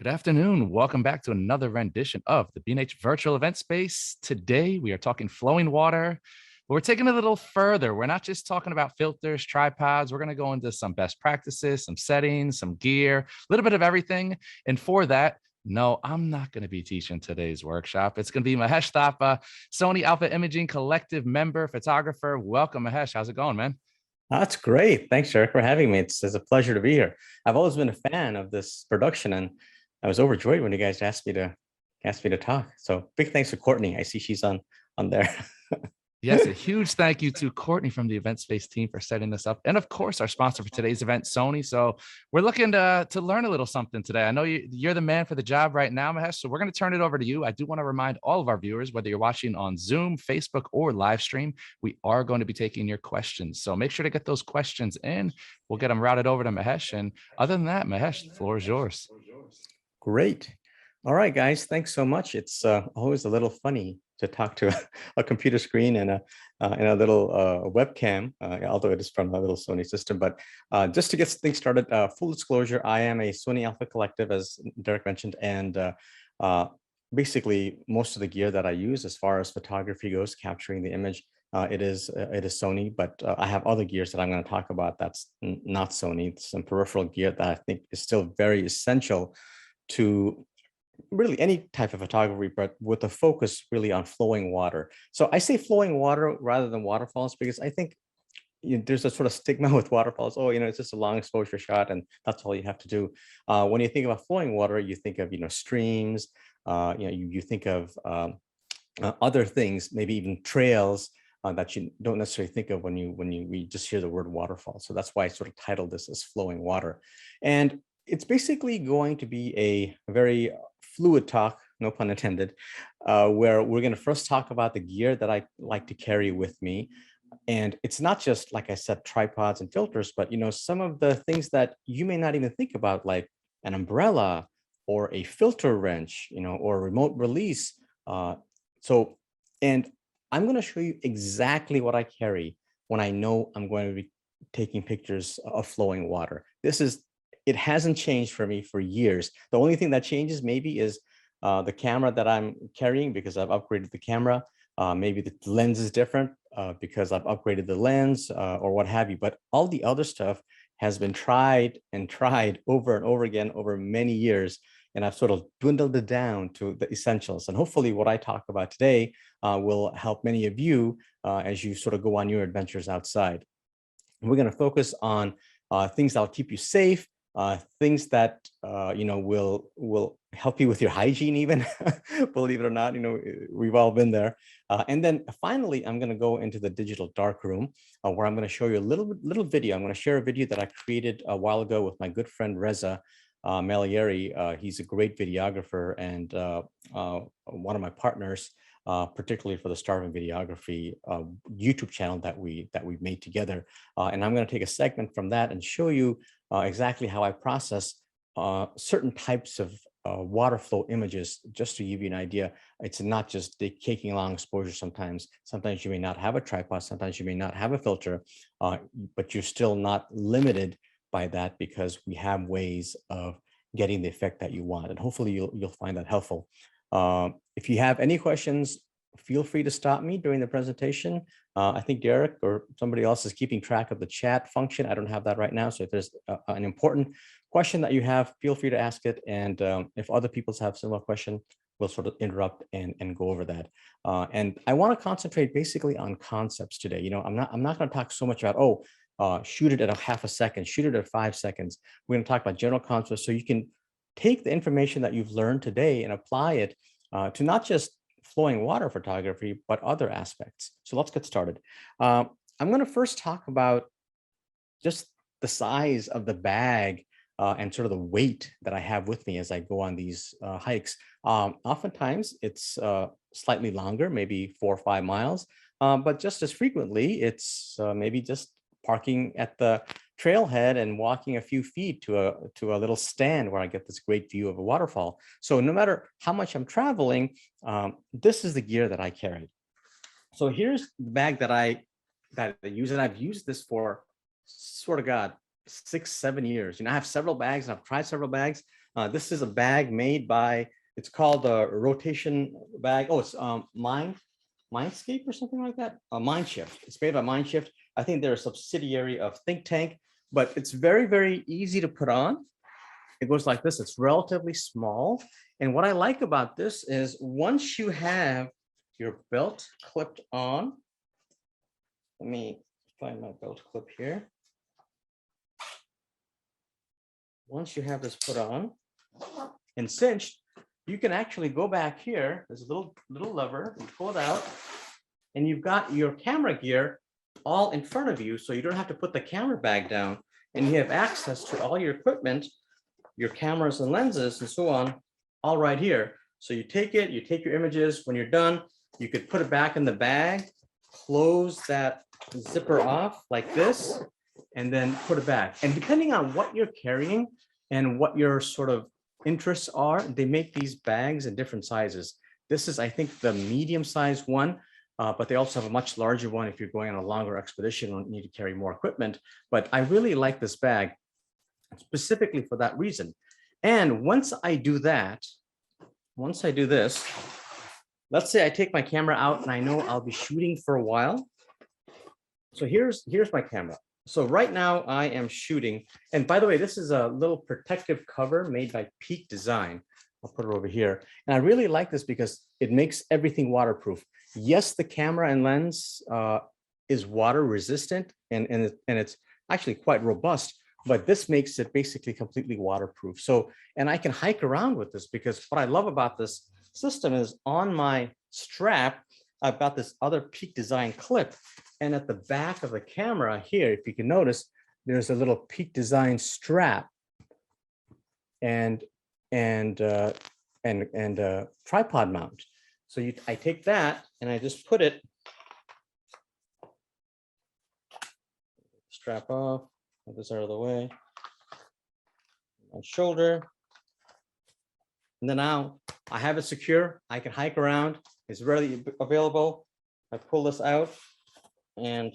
Good afternoon. Welcome back to another rendition of the B&H Virtual Event Space. Today, we are talking flowing water, but we're taking it a little further. We're not just talking about filters, tripods. We're going to go into some best practices, some settings, some gear, a little bit of everything. And for that, no, I'm not going to be teaching today's workshop. It's going to be Mahesh Thapa, Sony Alpha Imaging Collective member, photographer. Welcome, Mahesh. How's it going, man? That's great. Thanks, Eric, for having me. It's a pleasure to be here. I've always been a fan of this production, and I was overjoyed when you guys asked me to talk. So big thanks to Courtney. I see she's on there. Yes, a huge thank you to Courtney from the Event Space team for setting this up. And of course, our sponsor for today's event, Sony. So we're looking to learn a little something today. I know you're the man for the job right now, Mahesh. So we're going to turn it over to you. I do want to remind all of our viewers, whether you're watching on Zoom, Facebook, or live stream, we are going to be taking your questions. So make sure to get those questions in. We'll get them routed over to Mahesh. And other than that, Mahesh, the floor is yours. Great. All right, guys. Thanks so much. It's always a little funny to talk to a computer screen and a little webcam, although it is from a little Sony system. But just to get things started, full disclosure, I am a Sony Alpha Collective, as Derek mentioned, and basically most of the gear that I use as far as photography goes, capturing the image, it is Sony. But I have other gears that I'm going to talk about that's not Sony. Some peripheral gear that I think is still very essential to really any type of photography, but with a focus really on flowing water. So I say flowing water rather than waterfalls because I think there's a sort of stigma with waterfalls. Oh, it's just a long exposure shot and that's all you have to do. When you think about flowing water, you think of, streams, you think of other things, maybe even trails that you don't necessarily think of when you just hear the word waterfall. So that's why I sort of titled this as flowing water. And it's basically going to be a very fluid talk, no pun intended, where we're going to first talk about the gear that I like to carry with me. And it's not just, like I said, tripods and filters, but, some of the things that you may not even think about, like an umbrella or a filter wrench, or a remote release. And I'm going to show you exactly what I carry when I know I'm going to be taking pictures of flowing water. It hasn't changed for me for years. The only thing that changes maybe is the camera that I'm carrying because I've upgraded the camera. Maybe the lens is different because I've upgraded the lens or what have you. But all the other stuff has been tried and tried over and over again over many years. And I've sort of dwindled it down to the essentials. And hopefully what I talk about today will help many of you as you sort of go on your adventures outside. We're going to focus on things that'll keep you safe, things that will help you with your hygiene even. Believe it or not, we've all been there. And then finally, I'm going to go into the digital dark room where I'm going to show you a little video. I'm going to share a video that I created a while ago with my good friend Reza Malieri. He's a great videographer and one of my partners, particularly for the Starving Videography YouTube channel that we made together. And I'm going to take a segment from that and show you exactly how I process certain types of water flow images, just to give you an idea. It's not just taking long exposure sometimes. Sometimes you may not have a tripod, sometimes you may not have a filter, but you're still not limited by that because we have ways of getting the effect that you want. And hopefully you'll find that helpful. If you have any questions, feel free to stop me during the presentation. I think Derek or somebody else is keeping track of the chat function. I don't have that right now. So if there's an important question that you have, feel free to ask it. And if other people have similar question, we'll sort of interrupt and go over that. And I want to concentrate basically on concepts today. I'm not going to talk so much about, shoot it at a half a second, shoot it at 5 seconds. We're going to talk about general concepts so you can take the information that you've learned today and apply it to not just flowing water photography, but other aspects. So let's get started. I'm going to first talk about just the size of the bag and sort of the weight that I have with me as I go on these hikes. Oftentimes it's slightly longer, maybe 4 or 5 miles, but just as frequently, it's maybe just parking at the trailhead and walking a few feet to a little stand where I get this great view of a waterfall. So no matter how much I'm traveling, this is the gear that I carry. So here's the bag that I use, and I've used this for, sort of God, 6-7 years. I have several bags, and I've tried several bags, This is a bag made by, it's called a rotation bag. Oh, it's Mindscape or something like that. Mindshift. It's made by Mindshift. I think they're a subsidiary of Think Tank, but it's very, very easy to put on. It goes like this. It's relatively small. And what I like about this is once you have your belt clipped on, let me find my belt clip here. Once you have this put on and cinched, you can actually go back here. There's a little lever, you pull it out, and you've got your camera gear all in front of you, so you don't have to put the camera bag down, and you have access to all your equipment, your cameras and lenses and so on, all right here. So you take it, you take your images. When you're done, you could put it back in the bag, close that zipper off like this, and then put it back. And depending on what you're carrying and what your sort of interests are, they make these bags in different sizes. This is, I think, the medium-sized one, but they also have a much larger one if you're going on a longer expedition and need to carry more equipment. But I really like this bag specifically for that reason. And once I do that, once I do this, let's say I take my camera out and I know I'll be shooting for a while. So here's my camera. So right now I am shooting. And by the way, this is a little protective cover made by Peak Design. I'll put it over here. And I really like this because it makes everything waterproof. Yes, the camera and lens is water resistant and it's actually quite robust, but this makes it basically completely waterproof. So, and I can hike around with this because what I love about this system is on my strap, I've got this other Peak Design clip. And at the back of the camera here, if you can notice, there's a little Peak Design strap and tripod mount. So I take that and I just put it, strap off, get this out of the way, on shoulder. And then now I have it secure. I can hike around. It's readily available. I pull this out and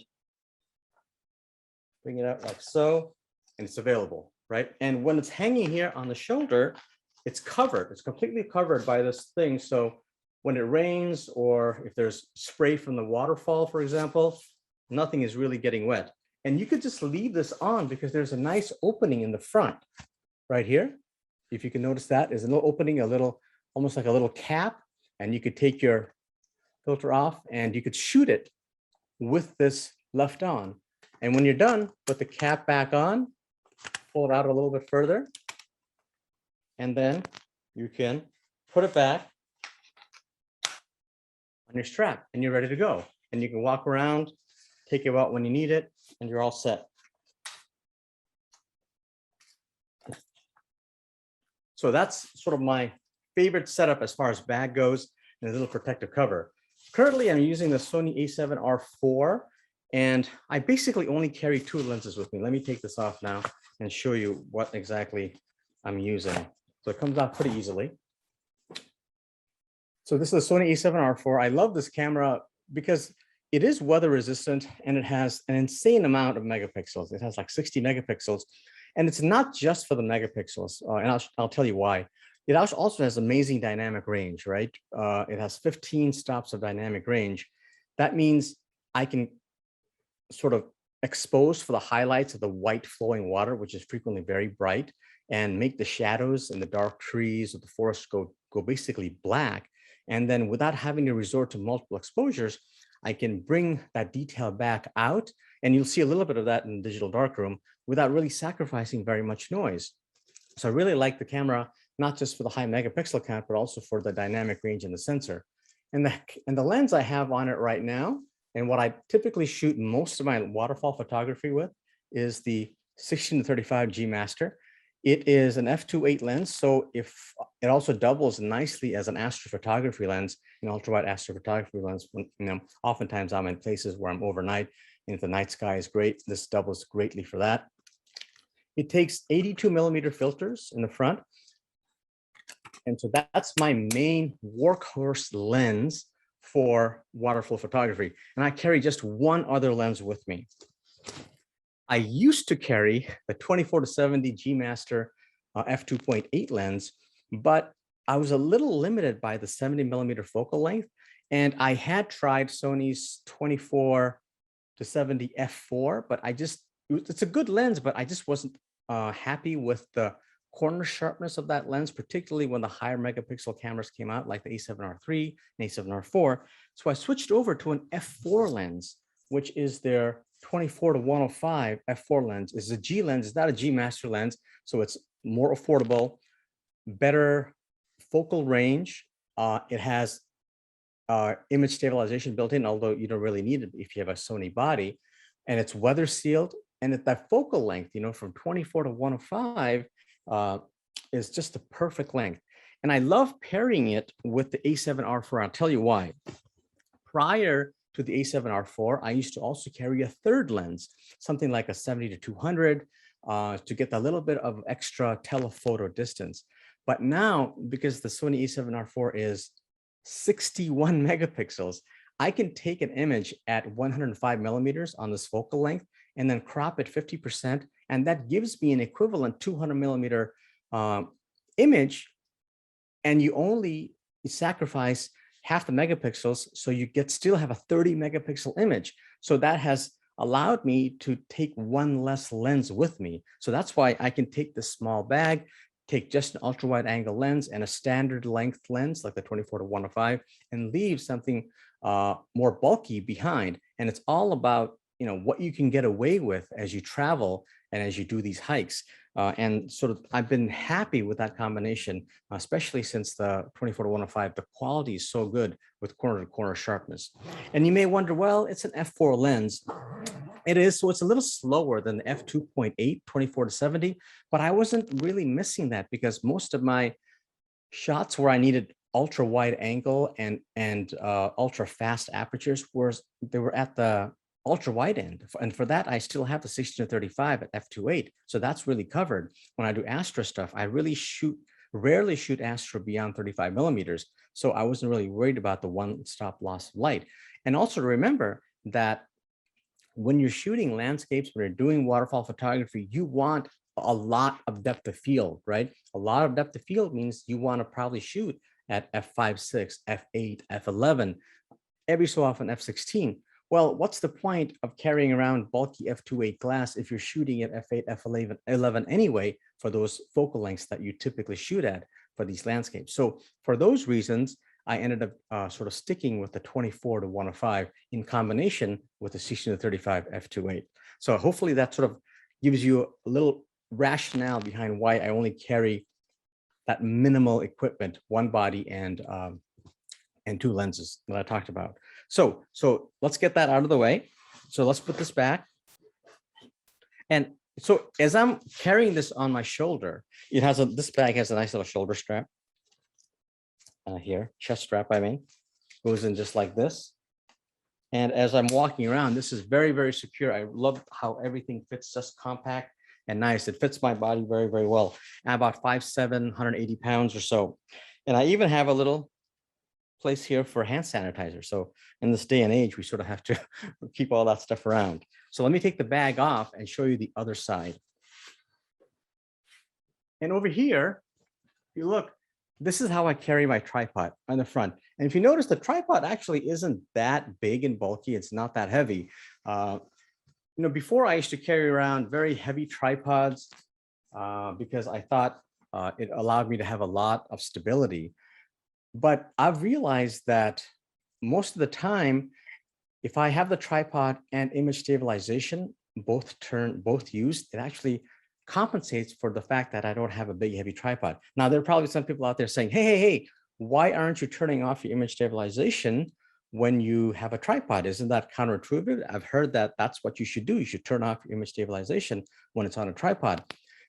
bring it out like so, and it's available, right? And when it's hanging here on the shoulder, it's covered. It's completely covered by this thing. So when it rains or if there's spray from the waterfall, for example, nothing is really getting wet. And you could just leave this on because there's a nice opening in the front right here. If you can notice that, there's a little opening, almost like a little cap, and you could take your filter off and you could shoot it with this left on. And when you're done, put the cap back on, pull it out a little bit further, and then you can put it back on your strap and you're ready to go. And you can walk around, take it out when you need it, and you're all set. So that's sort of my favorite setup as far as bag goes and a little protective cover. Currently, I'm using the Sony a7R IV, and I basically only carry 2 lenses with me. Let me take this off now and show you what exactly I'm using. So it comes off pretty easily. So this is the Sony a7R IV. I love this camera because it is weather resistant and it has an insane amount of megapixels. It has like 60 megapixels. And it's not just for the megapixels, and I'll tell you why. It also has amazing dynamic range, right? It has 15 stops of dynamic range. That means I can sort of expose for the highlights of the white flowing water, which is frequently very bright, and make the shadows in the dark trees or the forest go basically black. And then without having to resort to multiple exposures, I can bring that detail back out. And you'll see a little bit of that in the digital darkroom without really sacrificing very much noise. So I really like the camera, not just for the high megapixel count, but also for the dynamic range in the sensor. And the lens I have on it right now, and what I typically shoot most of my waterfall photography with, is the 16-35 G Master. It is an f2.8 lens, so if it also doubles nicely as an astrophotography lens, an ultrawide astrophotography lens. Oftentimes I'm in places where I'm overnight, and if the night sky is great, this doubles greatly for that. It takes 82 millimeter filters in the front. And so that's my main workhorse lens for waterfall photography. And I carry just one other lens with me. I used to carry the 24-70 G Master f2.8 lens, but I was a little limited by the 70 millimeter focal length. And I had tried Sony's 24 to 70 f4, but it's a good lens, but I just wasn't happy with the corner sharpness of that lens, particularly when the higher megapixel cameras came out, like the A7R3 and A7R4. So I switched over to an f4 lens, which is their 24 to 105 f4 lens. It's a G lens. It's not a G master lens, so it's more affordable, better focal range. It has image stabilization built in, although you don't really need it if you have a Sony body, and it's weather sealed. And at that focal length, from 24 to 105 is just the perfect length. And I love pairing it with the A7R4. I'll tell you why. Prior to the A7R4, I used to also carry a third lens, something like a 70 to 200 to get a little bit of extra telephoto distance. But now, because the Sony A7R4 is 61 megapixels, I can take an image at 105 millimeters on this focal length and then crop it 50%. And that gives me an equivalent 200 millimeter image. And you sacrifice half the megapixels, so you still have a 30 megapixel image. So that has allowed me to take one less lens with me. So that's why I can take this small bag, take just an ultra wide angle lens and a standard length lens like the 24 to 105 and leave something more bulky behind. And it's all about what you can get away with as you travel and as you do these hikes. And sort of I've been happy with that combination, especially since the 24 to 105, the quality is so good with corner to corner sharpness. And you may wonder, well, it's an f4 lens. It is, so it's a little slower than the f2.8, 24 to 70, but I wasn't really missing that because most of my shots where I needed ultra wide angle and ultra fast apertures they were at the ultra wide end. And for that, I still have the 16 to 35 at f2.8. So that's really covered. When I do Astra stuff, I rarely shoot Astra beyond 35 millimeters. So I wasn't really worried about the one-stop loss of light. And also remember that when you're shooting landscapes, when you're doing waterfall photography, you want a lot of depth of field, right? A lot of depth of field means you want to probably shoot at f5.6, f8, f11, every so often f16. Well, what's the point of carrying around bulky f2.8 glass if you're shooting at f8, f11 anyway for those focal lengths that you typically shoot at for these landscapes? So for those reasons, I ended up sort of sticking with the 24 to 105 in combination with the 16 to 35 f2.8. So hopefully that sort of gives you a little rationale behind why I only carry that minimal equipment, one body and two lenses that I talked about. So let's get that out of the way. So let's put this back. And so as I'm carrying this on my shoulder, this bag has a nice little shoulder strap here, chest strap, goes in just like this. And as I'm walking around, this is very, very secure. I love how everything fits just compact and nice. It fits my body very, very well. I'm about 5'7", 180 pounds or so. And I even have a little place here for hand sanitizer. So in this day and age, we sort of have to keep all that stuff around. So let me take the bag off and show you the other side. And over here, if you look, this is how I carry my tripod on the front. And if you notice, the tripod actually isn't that big and bulky. It's not that heavy. Before I used to carry around very heavy tripods because I thought it allowed me to have a lot of stability. But I've realized that most of the time, if I have the tripod and image stabilization both used, it actually compensates for the fact that I don't have a big heavy tripod. Now, there are probably some people out there saying, hey, why aren't you turning off your image stabilization when you have a tripod? Isn't that counterintuitive? I've heard that that's what you should do. You should turn off your image stabilization when it's on a tripod.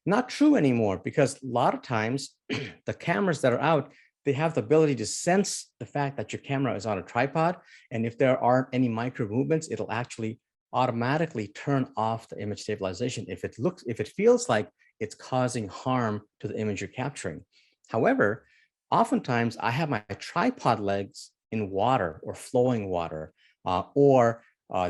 Not true anymore, because a lot of times the cameras that are out, they have the ability to sense the fact that your camera is on a tripod. And if there aren't any micro movements, it'll actually automatically turn off the image stabilization if it feels like it's causing harm to the image you're capturing. However, oftentimes I have my tripod legs in water or flowing water, or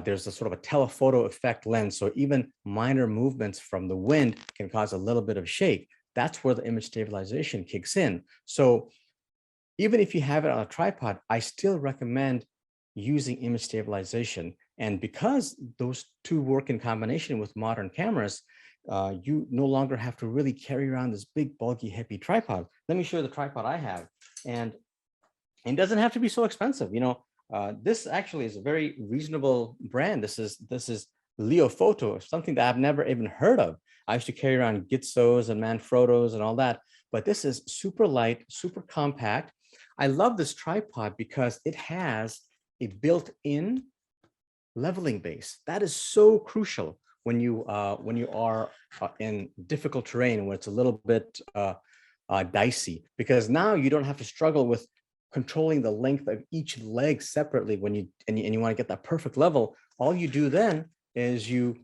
there's a sort of a telephoto effect lens. So even minor movements from the wind can cause a little bit of shake. that's where the image stabilization kicks in. So even if you have it on a tripod, I still recommend using image stabilization. And because those two work in combination with modern cameras, you no longer have to really carry around this big, bulky, heavy tripod. Let me show you the tripod I have. And it doesn't have to be so expensive. This actually is a very reasonable brand. This is Leo Photo, something that I've never even heard of. I used to carry around Gitsos and Manfrottos and all that, but this is super light, super compact. I love this tripod because it has a built-in leveling base. That is so crucial when you are in difficult terrain where it's a little bit dicey, because now you don't have to struggle with controlling the length of each leg separately when you want to get that perfect level. All you do then is you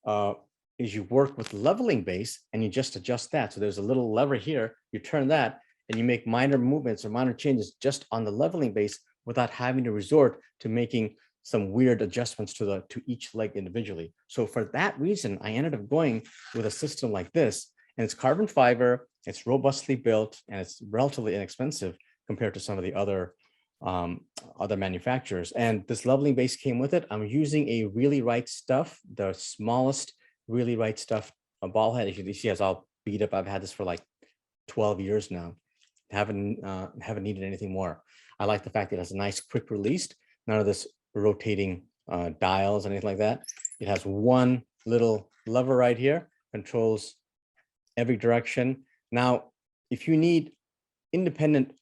work with the leveling base and you just adjust that. So there's a little lever here, you turn that and you make minor movements or minor changes just on the leveling base without having to resort to making some weird adjustments to each leg individually. So for that reason, I ended up going with a system like this, and it's carbon fiber, it's robustly built, and it's relatively inexpensive compared to some of the other manufacturers. And this leveling base came with it. I'm using a Really Right Stuff, the smallest Really Right Stuff ball head. As you see, it's all beat up. I've had this for like 12 years now. Haven't needed anything more. I like the fact that it has a nice quick release, none of this rotating dials, anything like that. It has one little lever right here, controls every direction. Now, if you need independent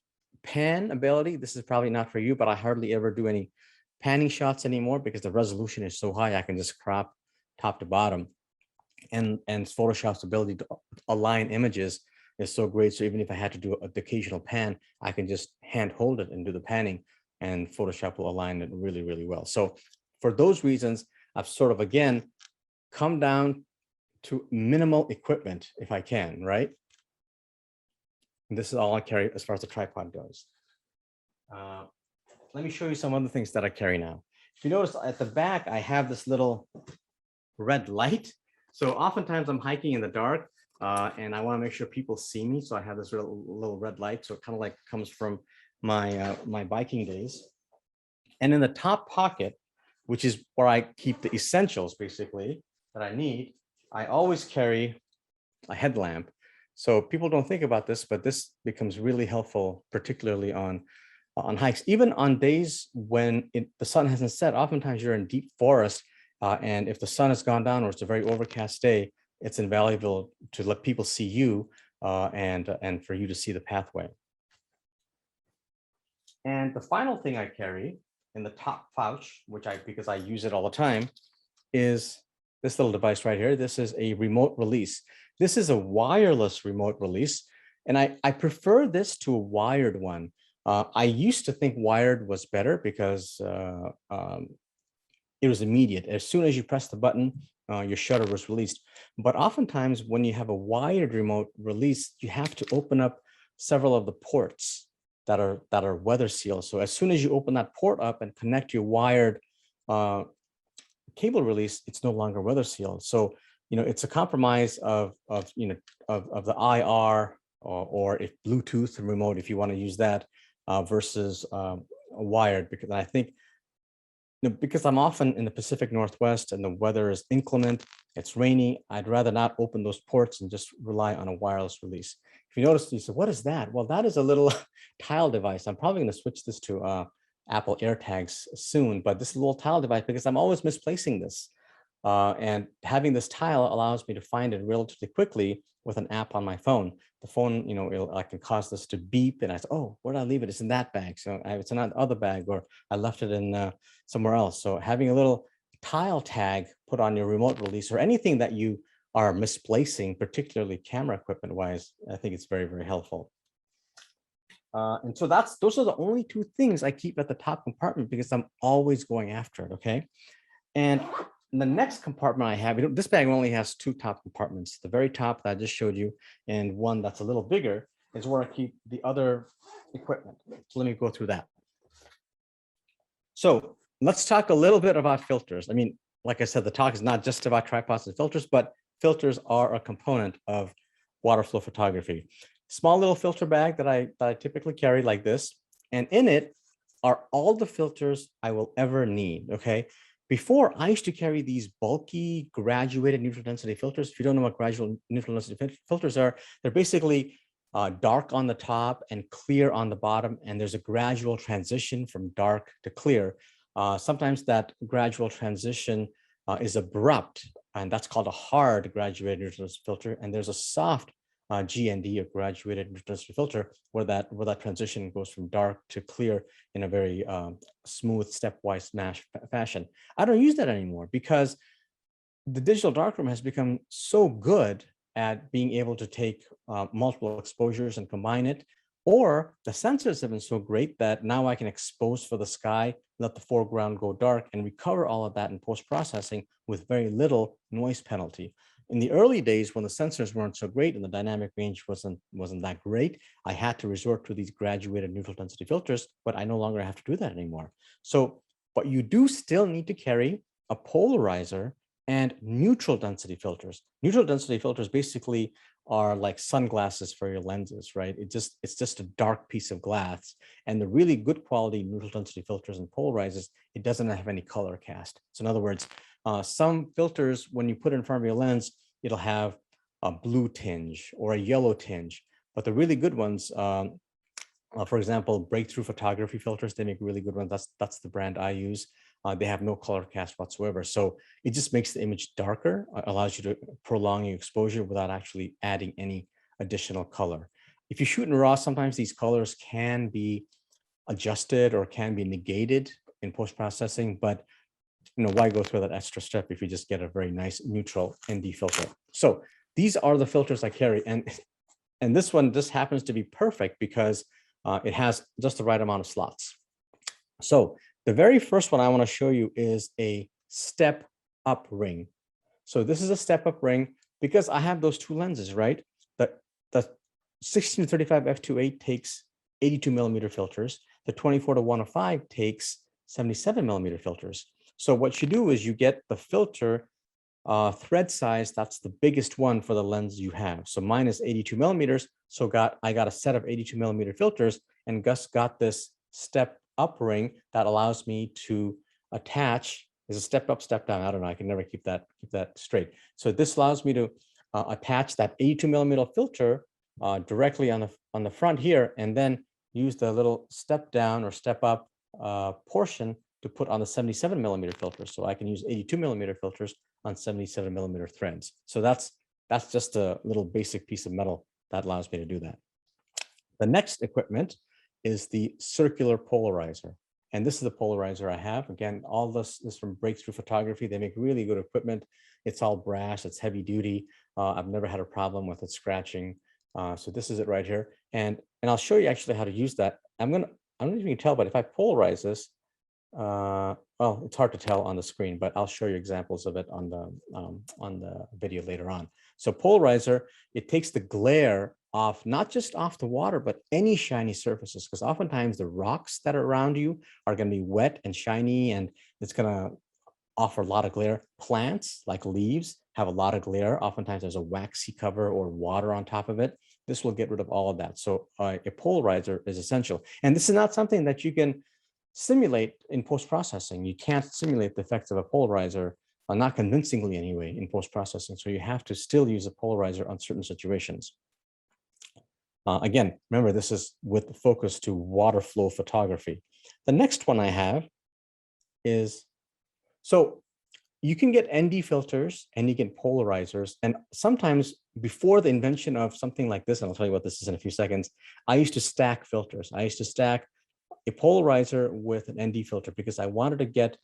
pan ability, this is probably not for you, but I hardly ever do any panning shots anymore because the resolution is so high, I can just crop top to bottom. And Photoshop's ability to align images is so great. So even if I had to do the occasional pan, I can just hand hold it and do the panning, and Photoshop will align it really, really well. So for those reasons, I've sort of, again, come down to minimal equipment if I can, right? And this is all I carry as far as the tripod goes. Let me show you some other things that I carry now. If you notice at the back, I have this little red light. So oftentimes I'm hiking in the dark and I want to make sure people see me. So I have this little red light. So it kind of like comes from my my biking days. And in the top pocket, which is where I keep the essentials basically that I need, I always carry a headlamp. So people don't think about this, but this becomes really helpful, particularly on hikes. Even on days when the sun hasn't set, oftentimes you're in deep forest, and if the sun has gone down or it's a very overcast day, it's invaluable to let people see you and for you to see the pathway. And the final thing I carry in the top pouch, because I use it all the time, is this little device right here. This is a remote release. This is a wireless remote release, and I prefer this to a wired one. I used to think wired was better because it was immediate. As soon as you press the button, your shutter was released. But oftentimes when you have a wired remote release, you have to open up several of the ports that are weather sealed. So as soon as you open that port up and connect your wired cable release, it's no longer weather sealed. So it's a compromise of the IR or if Bluetooth remote, if you want to use that, versus wired. Because I think because I'm often in the Pacific Northwest and the weather is inclement, it's rainy, I'd rather not open those ports and just rely on a wireless release. If you notice, you say, what is that? Well, that is a little tile device. I'm probably going to switch this to Apple AirTags soon, but this little tile device, because I'm always misplacing this. And having this tile allows me to find it relatively quickly with an app on my phone. The phone, I can cause this to beep, and I say, "Oh, where did I leave it? It's in that bag. So it's in that other bag, or I left it in somewhere else." So having a little tile tag put on your remote release or anything that you are misplacing, particularly camera equipment wise, I think it's very, very helpful. And so those are the only two things I keep at the top compartment because I'm always going after it. Okay, and the next compartment I have, this bag only has two top compartments. The very top that I just showed you, and one that's a little bigger, is where I keep the other equipment. So let me go through that. So let's talk a little bit about filters. I mean, like I said, the talk is not just about tripods and filters, but filters are a component of water flow photography. Small little filter bag that I typically carry like this. And in it are all the filters I will ever need, okay? Before, I used to carry these bulky graduated neutral density filters. If you don't know what gradual neutral density filters are, they're basically dark on the top and clear on the bottom. And there's a gradual transition from dark to clear. Sometimes that gradual transition is abrupt, and that's called a hard graduated neutral density filter. And there's a soft GND, or graduated neutral density filter, where that transition goes from dark to clear in a very smooth stepwise fashion. I don't use that anymore because the digital darkroom has become so good at being able to take multiple exposures and combine it, or the sensors have been so great that now I can expose for the sky, let the foreground go dark, and recover all of that in post-processing with very little noise penalty. In the early days, when the sensors weren't so great and the dynamic range wasn't that great, I had to resort to these graduated neutral density filters, but I no longer have to do that anymore. So, but you do still need to carry a polarizer and neutral density filters. Neutral density filters basically are like sunglasses for your lenses, right? It's just a dark piece of glass. And the really good quality neutral density filters and polarizers, it doesn't have any color cast. So in other words, some filters, when you put it in front of your lens, it'll have a blue tinge or a yellow tinge. But the really good ones, for example, breakthrough photography filters, they make really good ones. That's the brand I use. They have no color cast whatsoever. So it just makes the image darker, allows you to prolong your exposure without actually adding any additional color. If you shoot in RAW, sometimes these colors can be adjusted or can be negated in post-processing, but why go through that extra step if you just get a very nice neutral ND filter? So these are the filters I carry. And this one just happens to be perfect because it has just the right amount of slots. So the very first one I want to show you is a step up ring. So this is a step up ring because I have those two lenses, right? The 16-35 f2.8 takes 82 millimeter filters. The 24-105 takes 77 millimeter filters. So what you do is you get the filter thread size that's the biggest one for the lens you have. So mine is 82 millimeters. So I got a set of 82 millimeter filters, and Gus got this step up ring that allows me to attach. Is a step up, step down. I don't know. I can never keep that straight. So this allows me to attach that 82 millimeter filter directly on the front here, and then use the little step down or step up portion to put on the 77 millimeter filter. So I can use 82 millimeter filters on 77 millimeter threads. So that's just a little basic piece of metal that allows me to do that. The next equipment is the circular polarizer. And this is the polarizer I have. Again, all this is from Breakthrough Photography. They make really good equipment. It's all brass, it's heavy duty. I've never had a problem with it scratching. So this is it right here. And I'll show you actually how to use that. I don't know if you can tell, but if I polarize this, well, it's hard to tell on the screen, but I'll show you examples of it on the video later on. So polarizer, it takes the glare off, not just off the water, but any shiny surfaces, because oftentimes the rocks that are around you are going to be wet and shiny, and it's going to offer a lot of glare. Plants like leaves have a lot of glare. Oftentimes there's a waxy cover or water on top of it. This will get rid of all of that. So a polarizer is essential. And this is not something that you can simulate in post-processing. You can't simulate the effects of a polarizer, not convincingly anyway, in post-processing. So you have to still use a polarizer on certain situations. Again, remember, this is with the focus to water flow photography. The next one I have is, so you can get ND filters and you get polarizers. And sometimes before the invention of something like this, and I'll tell you what this is in a few seconds, I used to stack filters. I used to stack a polarizer with an ND filter because I wanted to get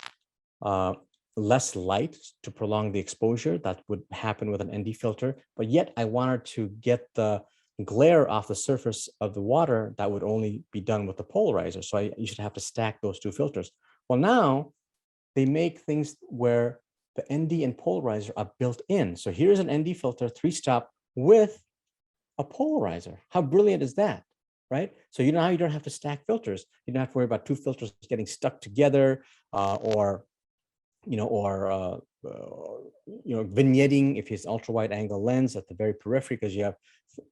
less light to prolong the exposure that would happen with an ND filter, but yet I wanted to get the glare off the surface of the water that would only be done with the polarizer. So you should have to stack those two filters. Well, now they make things where the ND and polarizer are built in. So here's an ND filter, 3-stop with a polarizer. How brilliant is that? Right? So now you don't have to stack filters. You don't have to worry about two filters getting stuck together, or vignetting if it's ultra wide angle lens at the very periphery, because you have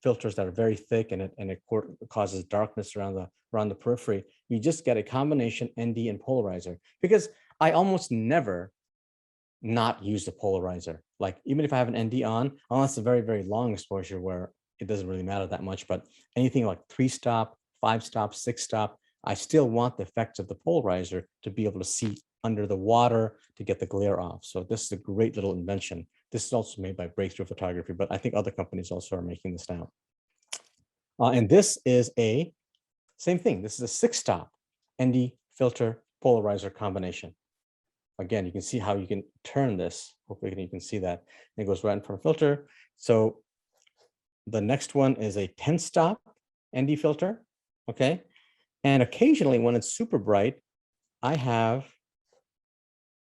filters that are very thick and it causes darkness around the periphery. You just get a combination ND and polarizer, because I almost never not use the polarizer. Like even if I have an ND on, unless it's a very, very long exposure where it doesn't really matter that much, but anything like 3-stop, 5-stop, 6-stop, I still want the effects of the polarizer to be able to see under the water to get the glare off. So this is a great little invention. This is also made by Breakthrough Photography, but I think other companies also are making this now. And this is same thing. This is a 6-stop ND filter polarizer combination. Again, you can see how you can turn this. Hopefully you can see that. It goes right in front of filter. So the next one is a 10-stop ND filter, okay? And occasionally when it's super bright, I have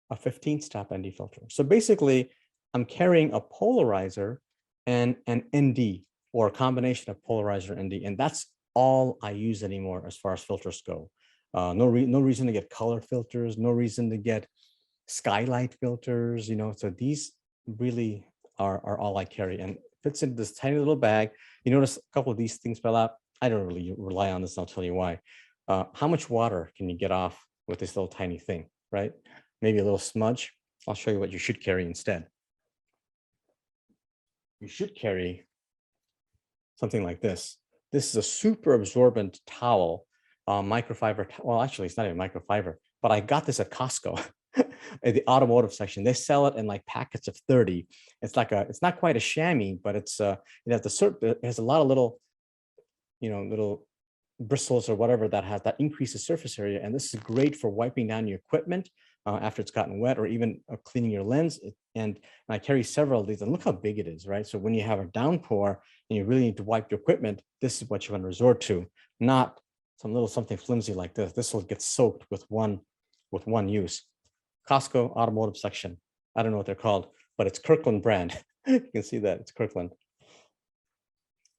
a 15-stop ND filter. So basically, I'm carrying a polarizer and an ND, or a combination of polarizer and ND, and that's all I use anymore as far as filters go. No reason to get color filters, no reason to get skylight filters, so these really are all I carry, and fits into this tiny little bag. You notice a couple of these things fell out. I don't really rely on this, and I'll tell you why. How much water can you get off with this little tiny thing, right? Maybe a little smudge. I'll show you what you should carry instead. You should carry something like this. This is a super absorbent towel, microfiber. Well, actually, it's not even microfiber, but I got this at Costco. At the automotive section. They sell it in like packets of 30. It's like it's not quite a chamois, but it has a lot of little, little bristles or whatever that increases surface area. And this is great for wiping down your equipment after it's gotten wet, or even cleaning your lens. And I carry several of these, and look how big it is, right? So when you have a downpour and you really need to wipe your equipment, this is what you want to resort to, not something flimsy like this. This will get soaked with one use. Costco automotive section. I don't know what they're called, but it's Kirkland brand. You can see that it's Kirkland.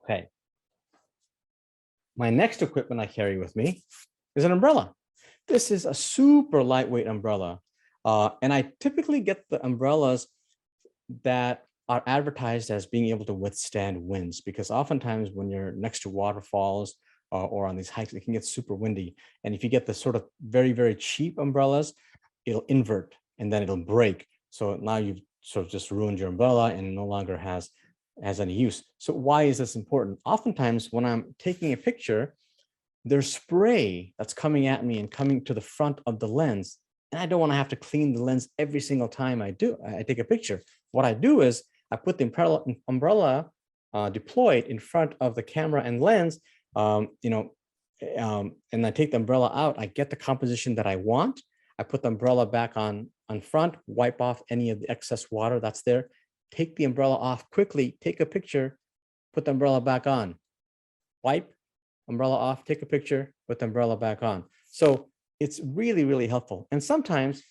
Okay. My next equipment I carry with me is an umbrella. This is a super lightweight umbrella. And I typically get the umbrellas that are advertised as being able to withstand winds, because oftentimes when you're next to waterfalls or on these hikes, it can get super windy. And if you get the sort of very, very cheap umbrellas, it'll invert and then it'll break. So now you've sort of just ruined your umbrella and no longer has any use. So why is this important? Oftentimes when I'm taking a picture, there's spray that's coming at me and coming to the front of the lens. And I don't want to have to clean the lens every single time I take a picture. What I do is I put the umbrella deployed in front of the camera and lens, and I take the umbrella out. I get the composition that I want. I put the umbrella back on front, wipe off any of the excess water that's there, take the umbrella off quickly, take a picture, put the umbrella back on, wipe, umbrella off, take a picture, put the umbrella back on. So it's really, really helpful. And sometimes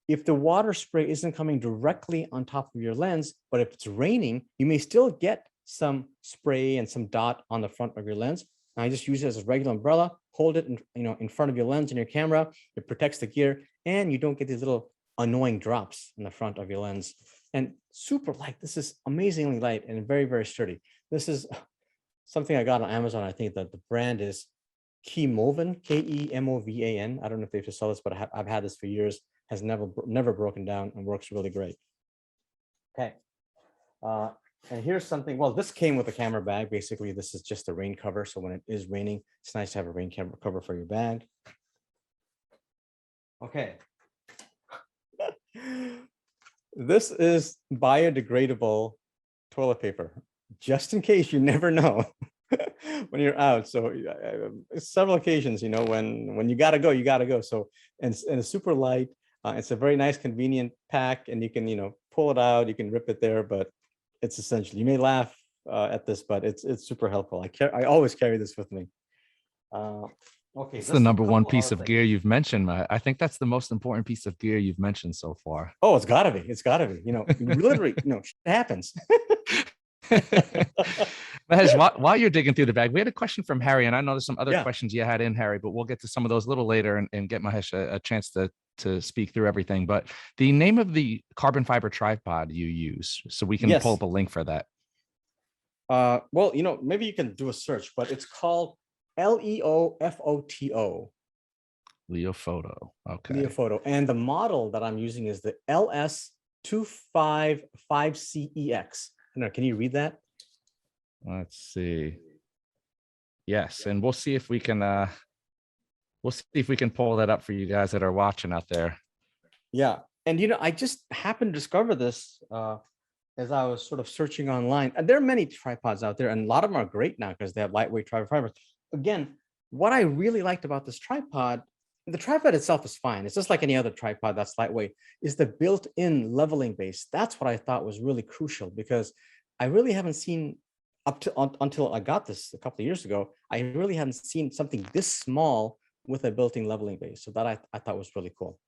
if the water spray isn't coming directly on top of your lens, but if it's raining, you may still get some spray and some dot on the front of your lens. And I just use it as a regular umbrella, hold it in front of your lens and your camera. It protects the gear, and you don't get these little annoying drops in the front of your lens. And super light. This is amazingly light and very, very sturdy. This is something I got on Amazon. I think that the brand is Kemovan, Kemovan. I don't know if they just sell this, but I've had this for years. Has never broken down and works really great. Okay. And here's something. Well, this came with a camera bag. Basically, this is just a rain cover. So when it is raining, it's nice to have a rain cover for your bag. Okay. This is biodegradable toilet paper, just in case. You never know when you're out. So several occasions, when you gotta go, you gotta go. So and it's super light. It's a very nice, convenient pack, and you can pull it out. You can rip it there, but it's essential. You may laugh at this, but it's super helpful. I always carry this with me. Okay, it's the number one piece of gear you've mentioned. I think that's the most important piece of gear you've mentioned so far. Oh, it's gotta be. It's gotta be. Literally, shit happens. Mahesh, while you're digging through the bag, we had a question from Harry, and I know there's some other Yeah. questions you had in, Harry, but we'll get to some of those a little later and get Mahesh a chance to speak through everything. But the name of the carbon fiber tripod you use, so we can pull Yes. up a link for that. Well, maybe you can do a search, but it's called Leofoto, Leophoto. Okay. Leofoto. And the model that I'm using is the LS255CEX. Can you read that? Let's see. Yes, and we'll see if we can pull that up for you guys that are watching out there. Yeah. And I just happened to discover this as I was sort of searching online. And there are many tripods out there, and a lot of them are great now because they have lightweight tripod fibers. Again, what I really liked about this tripod, the tripod itself is fine. It's just like any other tripod that's lightweight, is the built-in leveling base. That's what I thought was really crucial, because I really haven't seen until I got this a couple of years ago, I really haven't seen something this small with a built-in leveling base. So that I thought was really cool.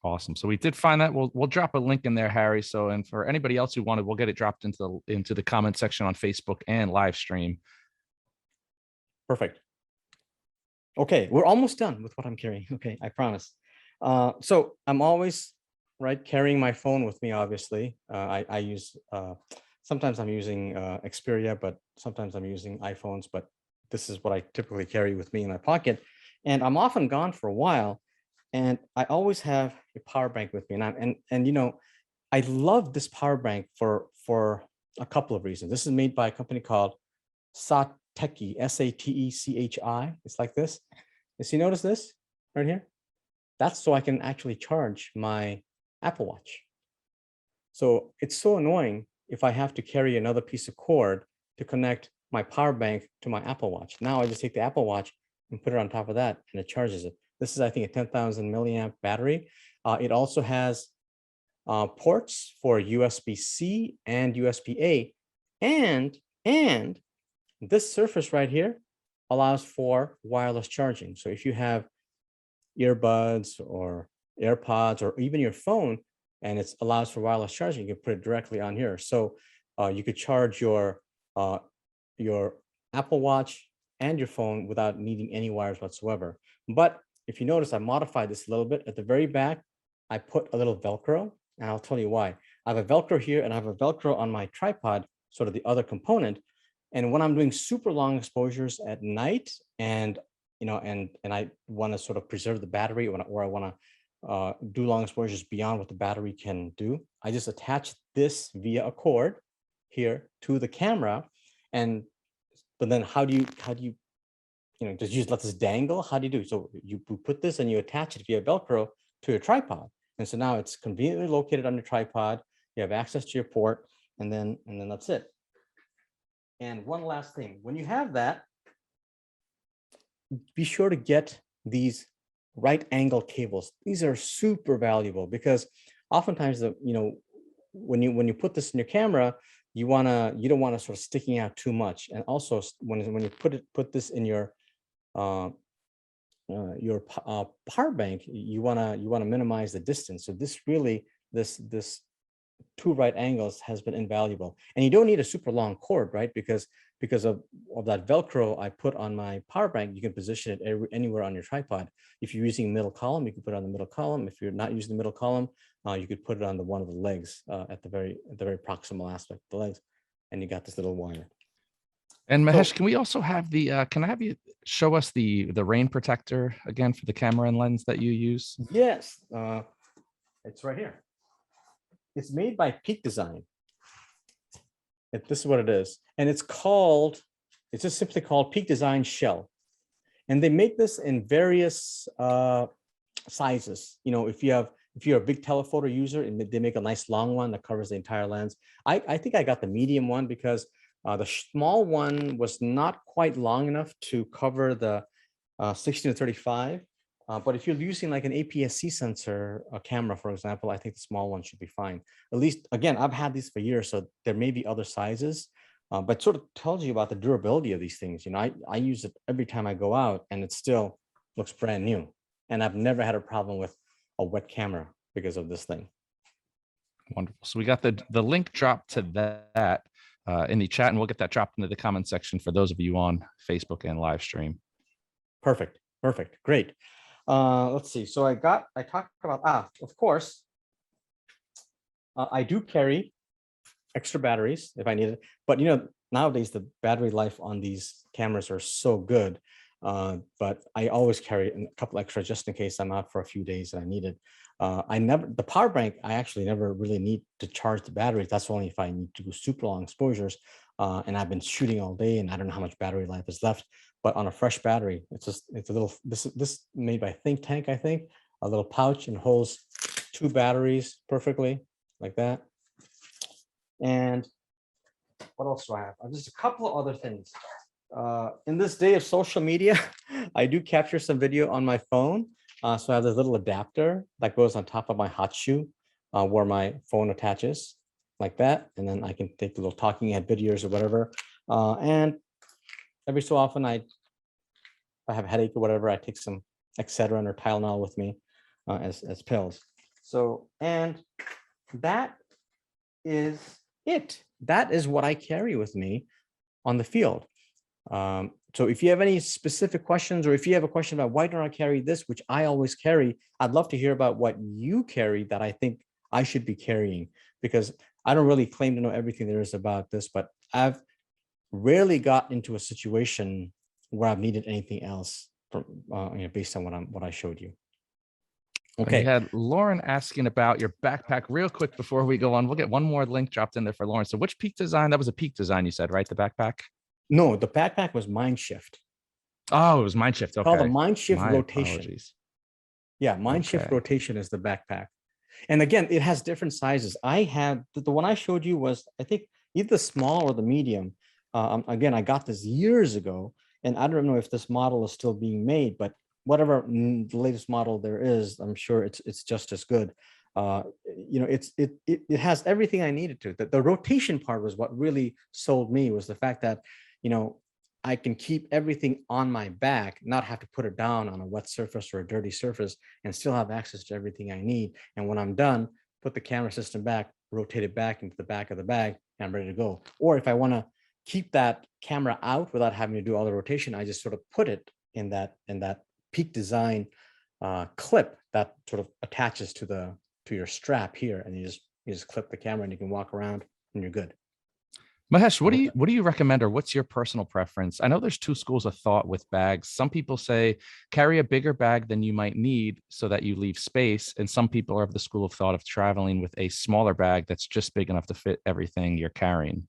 Awesome. So we did find that. We'll drop a link in there, Harry. So, and for anybody else who wanted, we'll get it dropped into the comment section on Facebook and live stream. Perfect. Okay, we're almost done with what I'm carrying. Okay, I promise. So I'm always carrying my phone with me. Obviously, I use sometimes I'm using Xperia, but sometimes I'm using iPhones. But this is what I typically carry with me in my pocket, and I'm often gone for a while, and I always have a power bank with me. And I love this power bank for a couple of reasons. This is made by a company called Sateki, Satechi. It's like this. You notice this right here? That's so I can actually charge my Apple Watch. So it's so annoying if I have to carry another piece of cord to connect my power bank to my Apple Watch. Now I just take the Apple Watch and put it on top of that, and it charges it. This is, I think, a 10,000 milliamp battery. It also has ports for USB-C and USB-A, and this surface right here allows for wireless charging. So if you have earbuds or AirPods or even your phone, and it allows for wireless charging, you can put it directly on here. So you could charge your Apple Watch and your phone without needing any wires whatsoever. But if you notice, I modified this a little bit. At the very back, I put a little Velcro, and I'll tell you why. I have a Velcro here, and I have a Velcro on my tripod, sort of the other component. And when I'm doing super long exposures at night, and I want to sort of preserve the battery, or I want to do long exposures beyond what the battery can do, I just attach this via a cord here to the camera. But then how do you just use, let this dangle? How do you do? So you put this and you attach it via Velcro to your tripod. And so now it's conveniently located on your tripod. You have access to your port, and then that's it. And one last thing, when you have that, be sure to get these right angle cables. These are super valuable because oftentimes when you put this in your camera, you don't want to sort of sticking out too much. And also when you put this in your power bank, you want to minimize the distance. So this two right angles has been invaluable. And you don't need a super long cord, right? Because of that Velcro I put on my power bank, you can position it anywhere on your tripod. If you're using middle column, you can put it on the middle column. If you're not using the middle column, you could put it on one of the legs at the very proximal aspect of the legs, and you got this little wire. And Mahesh, can we also have can I have you show us the rain protector again for the camera and lens that you use? Yes, it's right here. It's made by Peak Design. This is what it is. And it's just simply called Peak Design Shell. And they make this in various sizes. If you're a big telephoto user, and they make a nice long one that covers the entire lens. I think I got the medium one because the small one was not quite long enough to cover the 16 to 35. But if you're using like an APS-C sensor, a camera, for example, I think the small one should be fine. At least, again, I've had these for years, so there may be other sizes, but sort of tells you about the durability of these things. I use it every time I go out, and it still looks brand new. And I've never had a problem with a wet camera because of this thing. Wonderful. So we got the link dropped to that. in the chat, and we'll get that dropped into the comment section for those of you on Facebook and live stream. Perfect. Perfect. Great. Let's see. So I talked about, of course, I do carry extra batteries if I need it. But nowadays the battery life on these cameras are so good. But I always carry a couple extra just in case I'm out for a few days and I need it. The power bank, I actually never really need to charge the batteries. That's only if I need to do super long exposures. And I've been shooting all day and I don't know how much battery life is left. But on a fresh battery, it's a little, this made by Think Tank, I think, a little pouch and holds 2 batteries perfectly like that. And what else do I have? Just a couple of other things. In this day of social media, I do capture some video on my phone. So I have this little adapter that goes on top of my hot shoe where my phone attaches like that. And then I can take a little talking head videos or whatever. And every so often, if I have a headache or whatever, I take some Excedrin or Tylenol with me as pills. So, and that is it. That is what I carry with me on the field. So if you have any specific questions, or if you have a question about why don't I carry this, which I always carry, I'd love to hear about what you carry that I think I should be carrying, because I don't really claim to know everything there is about this, but I've rarely got into a situation where I've needed anything else from, based on what I showed you. Okay. We Okay. had Lauren asking about your backpack real quick before we go on. We'll get one more link dropped in there for Lauren. So which Peak design? That was a Peak design, you said, right? The backpack? No, the backpack was Mindshift. Oh, it was Mindshift. Okay. Called the Mindshift My Rotation. apologies. Yeah, Mindshift Rotation is the backpack. And again, it has different sizes. I had the one I showed you was, I think, either the small or the medium. Again, I got this years ago, and I don't know if this model is still being made, but whatever the latest model there is, I'm sure it's just as good. It has everything I needed to. The rotation part was what really sold me, was the fact that, I can keep everything on my back, not have to put it down on a wet surface or a dirty surface, and still have access to everything I need. And when I'm done, put the camera system back, rotate it back into the back of the bag, and I'm ready to go. Or if I want to keep that camera out without having to do all the rotation, I just sort of put it in that Peak design clip that sort of attaches to your strap here, and you just clip the camera and you can walk around and you're good. Mahesh, what do you recommend, or what's your personal preference? I know there's 2 schools of thought with bags. Some people say carry a bigger bag than you might need so that you leave space, and some people are of the school of thought of traveling with a smaller bag that's just big enough to fit everything you're carrying.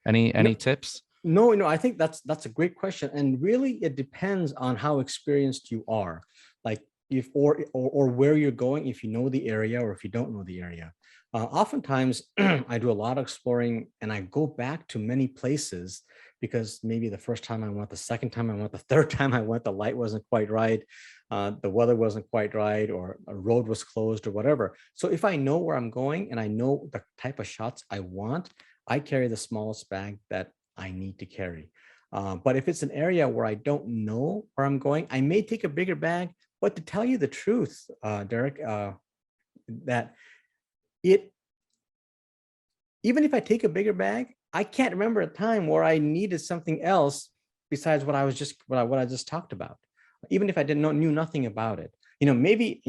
Any tips? No, I think that's a great question, and really it depends on how experienced you are, like if or where you're going, if you know the area or if you don't know the area. Oftentimes, I do a lot of exploring, and I go back to many places because maybe the first time I went, the second time I went, the third time I went, the light wasn't quite right, the weather wasn't quite right, or a road was closed or whatever. So if I know where I'm going and I know the type of shots I want, I carry the smallest bag that I need to carry. But if it's an area where I don't know where I'm going, I may take a bigger bag. But to tell you the truth, Derek, that even if I take a bigger bag, I can't remember a time where I needed something else besides what I just talked about. Even if I knew nothing about it, maybe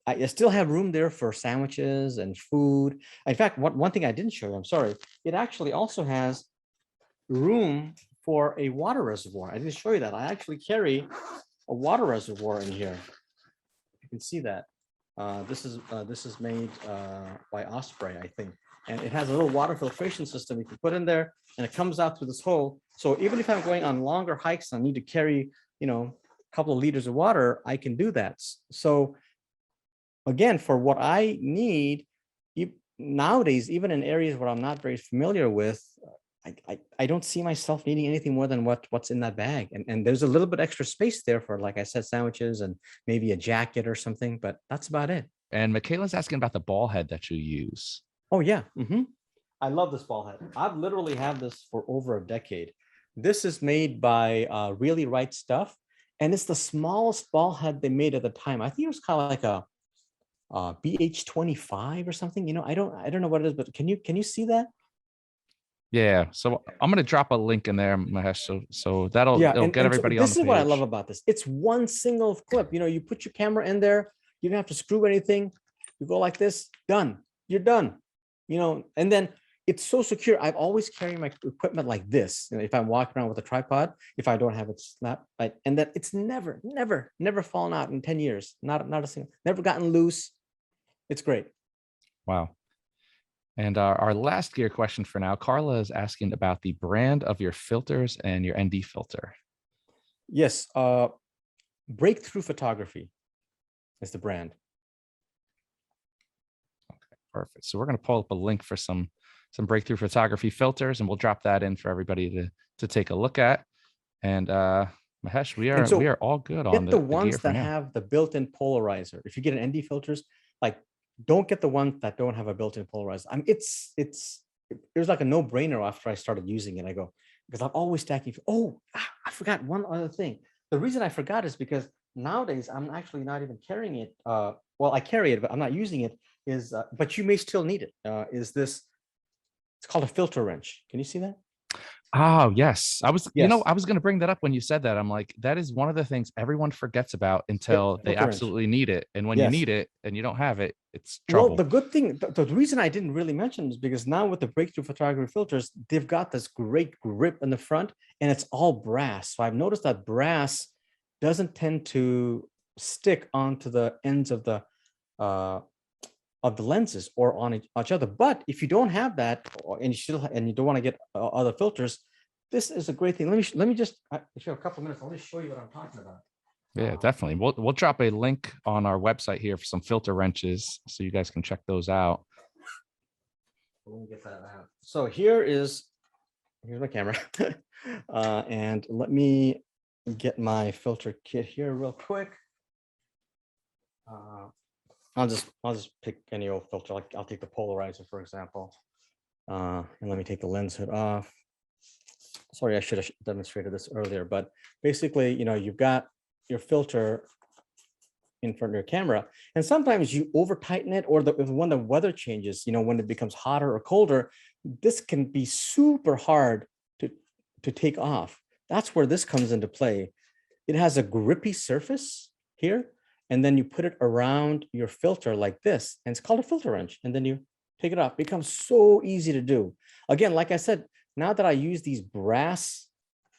I still have room there for sandwiches and food. In fact, one thing I didn't show you, I'm sorry, it actually also has room for a water reservoir. I didn't show you that. I actually carry a water reservoir in here. You can see that. This is made by Osprey, I think, and it has a little water filtration system you can put in there, and it comes out through this hole. So even if I'm going on longer hikes and I need to carry, a couple of liters of water, I can do that. So again, for what I need, nowadays, even in areas where I'm not very familiar with, I don't see myself needing anything more than what's in that bag. And there's a little bit extra space there for, like I said, sandwiches and maybe a jacket or something, but that's about it. And Michaela's asking about the ball head that you use. Oh, yeah. I love this ball head. I've literally had this for over a decade. This is made by Really Right Stuff, and it's the smallest ball head they made at the time. I think it was kind of like a BH25 or something. I don't know what it is, but can you see that? Yeah. So I'm gonna drop a link in there, Mahesh. So that'll Yeah, it'll get and so everybody on the this is what I love page. about this. It's one single clip. You put your camera in there, you don't have to screw anything. You go like this, done. You're done. And then it's so secure. I've always carried my equipment like this. If I'm walking around with a tripod, if I don't have it snap, right, and that it's never, never, never fallen out in 10 years. Not a single, never gotten loose. It's great. Wow. And our last gear question for now, Carla is asking about the brand of your filters and your ND filter. Yes, Breakthrough Photography is the brand. Perfect. So we're going to pull up a link for some breakthrough photography filters, and we'll drop that in for everybody to take a look at. And Mahesh, we And are so all good on get the the gear ones for that now. have the built-in polarizer. If you get an ND filters, like don't get the ones that don't have a built-in polarizer. It was like a no-brainer after I started using it. I go, because I'm always stacking. Oh, I forgot one other thing. The reason I forgot is because nowadays I'm actually not even carrying it. Well, I carry it, but I'm not using it. But you may still need it. It's called a filter wrench. Can you see that? Oh, yes. Yes. I was going to bring that up when you said that. I'm like, that is one of the things everyone forgets about Yep. until they Filter wrench. absolutely need it. And when you Yes. need it and you don't have it, it's Well, the trouble. good thing, the reason I didn't really mention is because now with the breakthrough photography filters, they've got this great grip in the front and it's all brass. So I've noticed that brass doesn't tend to stick onto the ends uh, of the lenses or on each other. But if you don't have that, and you don't want to get other filters, this is a great thing. Let me just, if you have a couple minutes, I'll just show you what I'm talking about. Yeah, definitely. We'll drop a link on our website here for some filter wrenches so you guys can check those out. Let me get that out. So here's my camera. And let me get my filter kit here real quick. I'll just pick any old filter. Like I'll take the polarizer, for example. And let me take the lens hood off. Sorry, I should have demonstrated this earlier, but basically, you've got your filter in front of your camera, and sometimes you over tighten it, or when the weather changes, when it becomes hotter or colder, this can be super hard to take off. That's where this comes into play. It has a grippy surface here, and then you put it around your filter like this, and it's called a filter wrench, and then you take it off. It becomes so easy to do. Again, like I said, now that I use these brass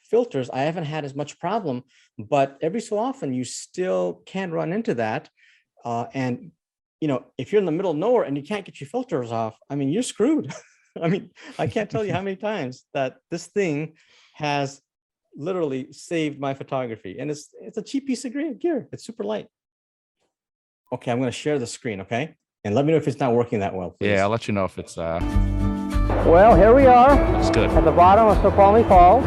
filters, I haven't had as much problem, but every so often you still can run into that. And if you're in the middle of nowhere and you can't get your filters off, I mean, you're screwed. I mean, I can't tell you how many times that this thing has literally saved my photography. And it's a cheap piece of gear. It's super light. Okay, I'm going to share the screen, okay? And let me know if it's not working that well, please. Yeah, I'll let you know if it's Well, here we are good. at the bottom of Snoqualmie Falls.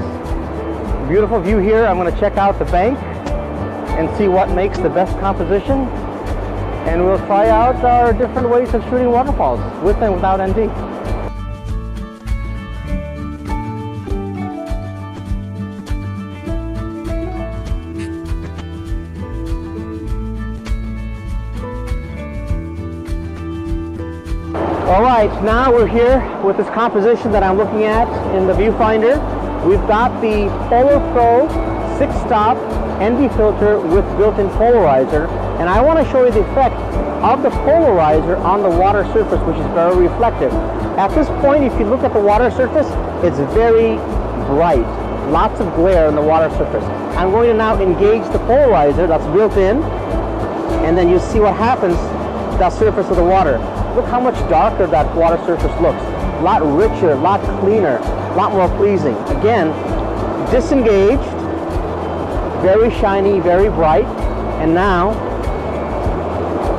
Beautiful view here. I'm going to check out the bank and see what makes the best composition. And we'll try out our different ways of shooting waterfalls with and without ND. All right, now we're here with this composition that I'm looking at in the viewfinder. We've got the Polar Pro 6-stop ND filter with built-in polarizer, and I want to show you the effect of the polarizer on the water surface, which is very reflective. At this point, if you look at the water surface, it's very bright, lots of glare on the water surface. I'm going to now engage the polarizer that's built in, and then you see what happens to that surface of the water. Look how much darker that water surface looks. A lot richer, a lot cleaner, a lot more pleasing. Again, disengaged, very shiny, very bright, and now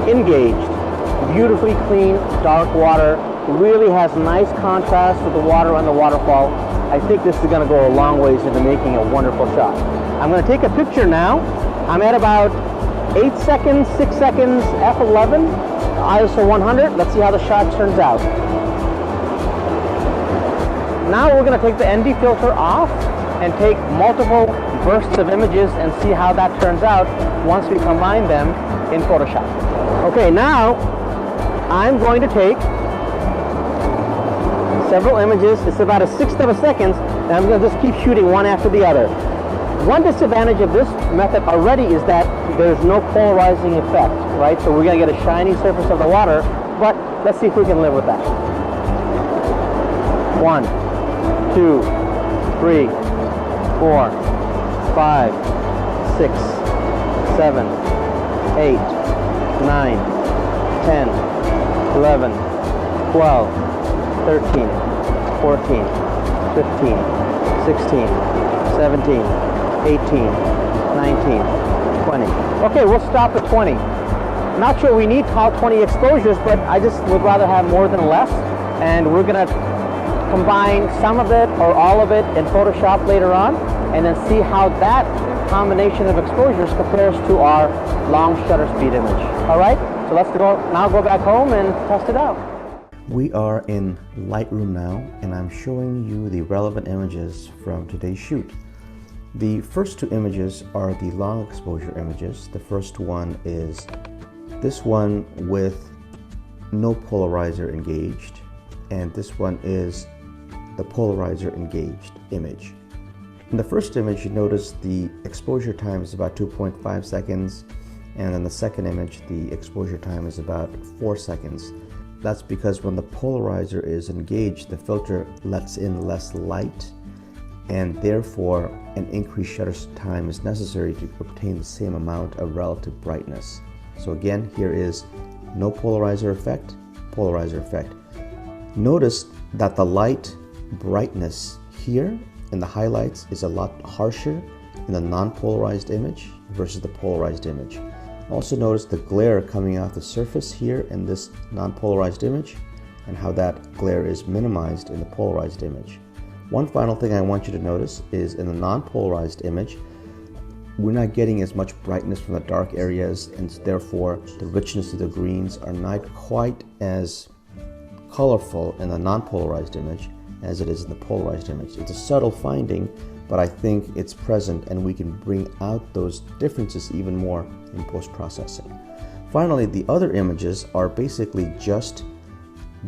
engaged. Beautifully clean, dark water. Really has nice contrast with the water on the waterfall. I think this is going to go a long ways into making a wonderful shot. I'm going to take a picture now. I'm at about 8 seconds, 6 seconds, f11. ISO 100. Let's see how the shot turns out. Now we're going to take the ND filter off and take multiple bursts of images and see how that turns out once we combine them in Photoshop. Okay, now I'm going to take several images. It's about a sixth of a second, and I'm going to just keep shooting one after the other. One disadvantage of this method already is that there's no polarizing effect, right? So we're going to get a shiny surface of the water, but let's see if we can live with that. 1, 2, 3, 4, 5, 6, 7, 8, 9, 10, 11, 12, 13, 14, 15, 16, 17, 18, 19, 20. Okay, we'll stop at 20. Not sure we need all 20 exposures, but I just would rather have more than less. And we're going to combine some of it or all of it in Photoshop later on, and then see how that combination of exposures compares to our long shutter speed image. All right, so let's now go back home and test it out. We are in Lightroom now, and I'm showing you the relevant images from today's shoot. The first two images are the long exposure images. The first one is this one with no polarizer engaged, and this one is the polarizer engaged image. In the first image, you notice the exposure time is about 2.5 seconds, and in the second image, the exposure time is about 4 seconds. That's because when the polarizer is engaged, the filter lets in less light, and therefore an increased shutter time is necessary to obtain the same amount of relative brightness. So again, here is no polarizer effect, polarizer effect. Notice that the light brightness here in the highlights is a lot harsher in the non-polarized image versus the polarized image. Also notice the glare coming off the surface here in this non-polarized image, and how that glare is minimized in the polarized image. One final thing I want you to notice is in the non-polarized image, we're not getting as much brightness from the dark areas, and therefore the richness of the greens are not quite as colorful in the non-polarized image as it is in the polarized image. It's a subtle finding, but I think it's present, and we can bring out those differences even more in post-processing. Finally, the other images are basically just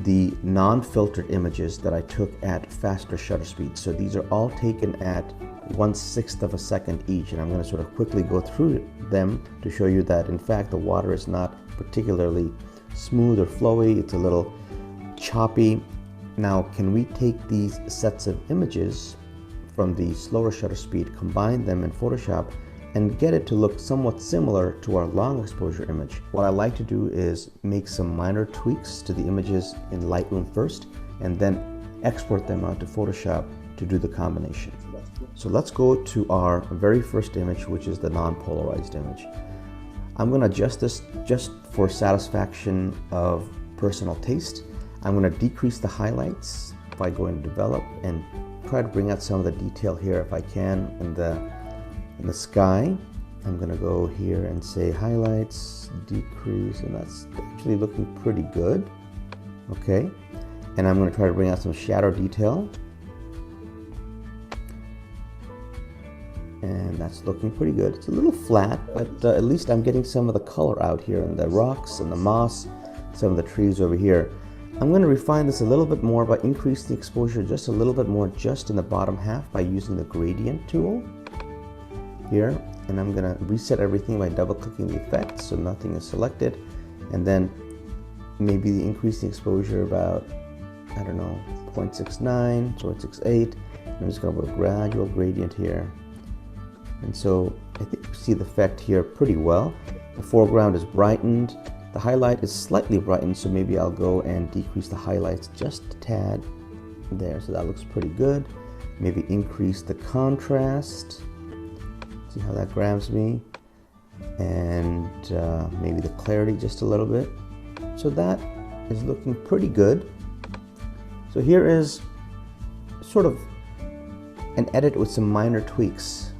the non-filtered images that I took at faster shutter speed. So these are all taken at 1/6 of a second each, and I'm going to sort of quickly go through them to show you that in fact the water is not particularly smooth or flowy. It's a little choppy. Now, can we take these sets of images from the slower shutter speed, combine them in Photoshop, and get it to look somewhat similar to our long exposure image? What I like to do is make some minor tweaks to the images in Lightroom first, and then export them out to Photoshop to do the combination. So let's go to our very first image, which is the non-polarized image. I'm going to adjust this just for satisfaction of personal taste. I'm going to decrease the highlights by going to develop and try to bring out some of the detail here if I can in the sky. I'm going to go here and say highlights, decrease, and that's actually looking pretty good. Okay, and I'm going to try to bring out some shadow detail, and that's looking pretty good. It's a little flat, but at least I'm getting some of the color out here in the rocks and the moss, some of the trees over here. I'm going to refine this a little bit more by increasing the exposure just a little bit more just in the bottom half by using the gradient tool here, and I'm going to reset everything by double clicking the effect so nothing is selected, and then maybe increase the exposure about, I don't know, 0.69, 0.68. I'm just going to put a gradual gradient here, and so I think you see the effect here pretty well. The foreground is brightened. The highlight is slightly brightened, so maybe I'll go and decrease the highlights just a tad there, so that looks pretty good. Maybe increase the contrast. See how that grabs me, and maybe the clarity just a little bit. So that is looking pretty good. So here is sort of an edit with some minor tweaks.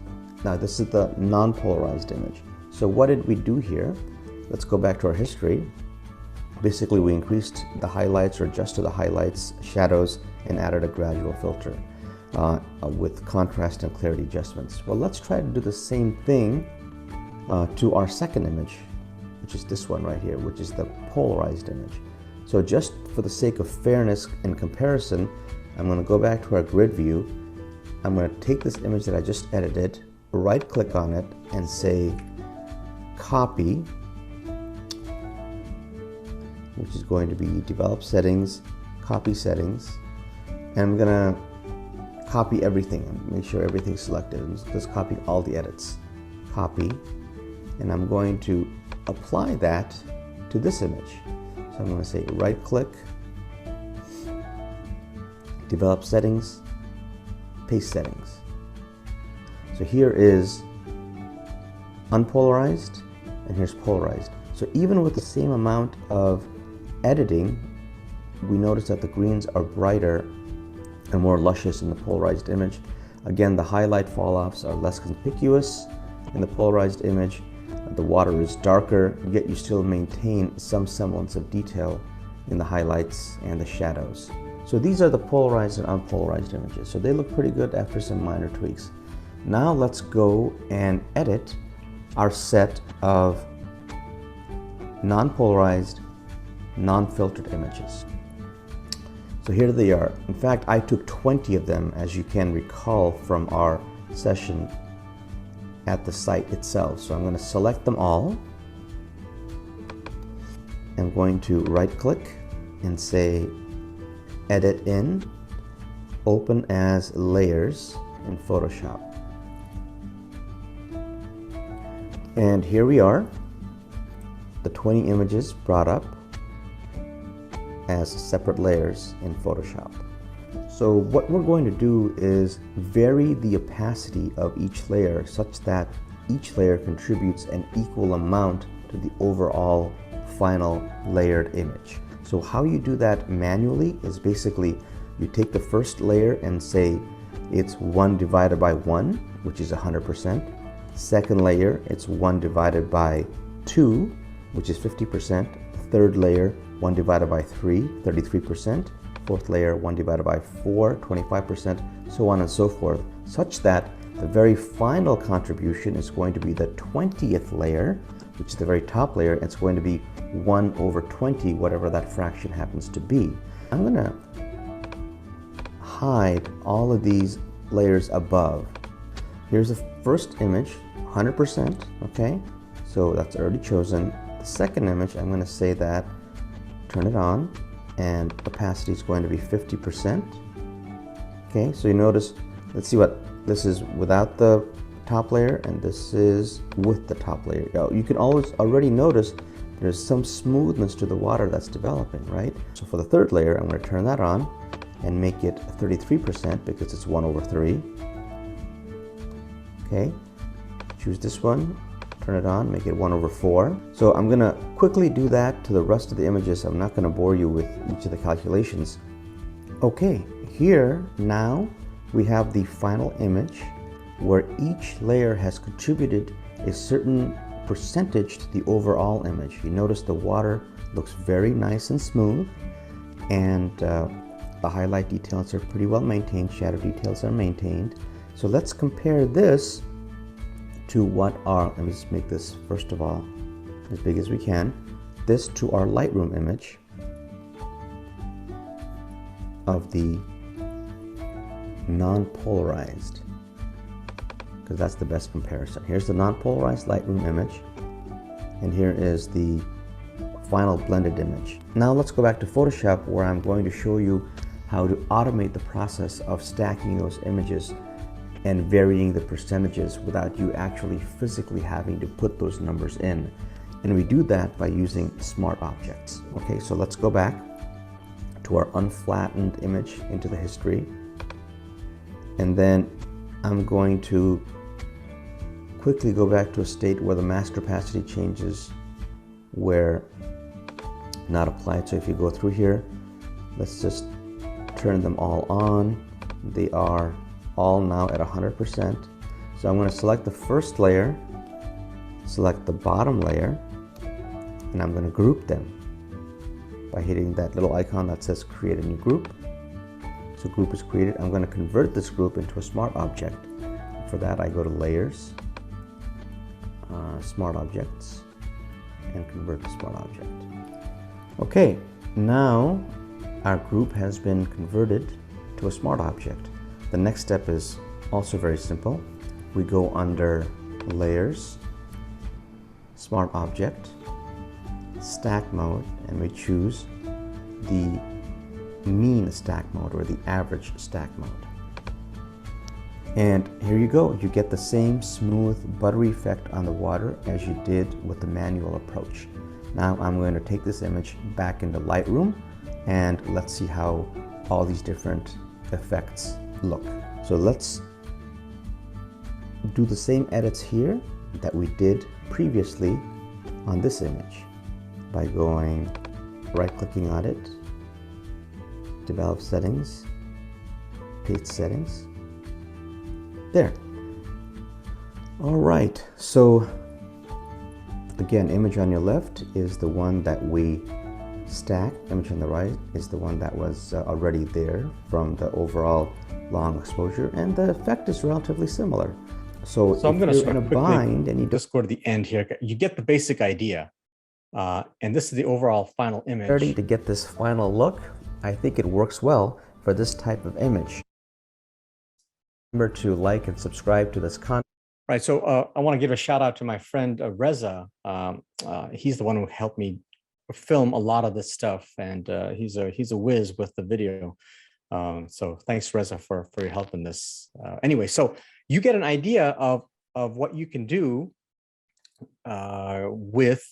Now this is the non-polarized image. So what did we do here? Let's go back to our history. Basically, we increased the highlights or adjusted the highlights, shadows, and added a gradual filter with contrast and clarity adjustments. Well, let's try to do the same thing to our second image, which is this one right here, which is the polarized image. So just for the sake of fairness and comparison, I'm going to go back to our grid view. I'm going to take this image that I just edited, right click on it and say copy, which is going to be develop settings, copy settings, and I'm going to copy everything and make sure everything's selected. I'm just copying all the edits. Copy, and I'm going to apply that to this image. So I'm going to say right click, develop settings, paste settings. So here is unpolarized and here's polarized. So even with the same amount of editing, we notice that the greens are brighter and more luscious in the polarized image. Again, the highlight fall-offs are less conspicuous in the polarized image. The water is darker, yet you still maintain some semblance of detail in the highlights and the shadows. So these are the polarized and unpolarized images. So they look pretty good after some minor tweaks. Now let's go and edit our set of non-polarized, non-filtered images. So here they are. In fact, I took 20 of them, as you can recall from our session at the site itself. So I'm going to select them all. I'm going to right click and say edit in, open as layers in Photoshop. And here we are, the 20 images brought up as separate layers in Photoshop. So what we're going to do is vary the opacity of each layer such that each layer contributes an equal amount to the overall final layered image. So how you do that manually is basically you take the first layer and say it's 1 divided by 1, which is 100%. Second layer, it's 1 divided by 2, which is 50%. Third layer, 1 divided by 3, 33%. Fourth layer, 1 divided by 4, 25%, so on and so forth, such that the very final contribution is going to be the 20th layer, which is the very top layer. It's going to be 1 over 20, whatever that fraction happens to be. I'm going to hide all of these layers above. Here's the first image, 100%, okay? So that's already chosen. The second image, I'm going to say that, turn it on, and opacity is going to be 50%. Okay, so you notice, let's see what this is without the top layer and this is with the top layer. You can already notice there's some smoothness to the water that's developing, right? So for the third layer, I'm going to turn that on and make it 33% because it's 1 over 3. Okay, choose this one, turn it on, make it 1 over 4. So I'm going to quickly do that to the rest of the images. I'm not going to bore you with each of the calculations. Okay, here now we have the final image where each layer has contributed a certain percentage to the overall image. You notice the water looks very nice and smooth, and the highlight details are pretty well maintained, shadow details are maintained. So let's compare this to what our, let me just make this first of all as big as we can, this to our Lightroom image of the non-polarized, because that's the best comparison. Here's the non-polarized Lightroom image, and here is the final blended image. Now let's go back to Photoshop, where I'm going to show you how to automate the process of stacking those images and varying the percentages without you actually physically having to put those numbers in. And we do that by using smart objects. Okay, so let's go back to our unflattened image into the history. And then I'm going to quickly go back to a state where the mask opacity changes where not applied. So if you go through here, let's just turn them all on. They are all now at 100%. So I'm going to select the first layer, select the bottom layer, and I'm going to group them by hitting that little icon that says create a new group. So group is created. I'm going to convert this group into a smart object. For that, I go to layers, smart objects, and convert to smart object. Okay, now our group has been converted to a smart object. The next step is also very simple. We go under Layers, Smart Object, Stack Mode, and we choose the mean stack mode or the average stack mode. And here you go, you get the same smooth buttery effect on the water as you did with the manual approach. Now I'm going to take this image back into Lightroom and let's see how all these different effects look. So let's do the same edits here that we did previously on this image by going right-clicking on it, Develop Settings, Paste Settings. There. All right, so again, image on your left is the one that we stacked. Image on the right is the one that was already there from the overall long exposure, and the effect is relatively similar. So I'm going to in a bind and you just go to the end here. You get the basic idea, and this is the overall final image. starting to get this final look, I think it works well for this type of image. Remember to like and subscribe to this content. Right. So I want to give a shout out to my friend Reza. He's the one who helped me film a lot of this stuff, and he's a whiz with the video. So thanks, Reza, for your help in this. Anyway, so you get an idea of what you can do with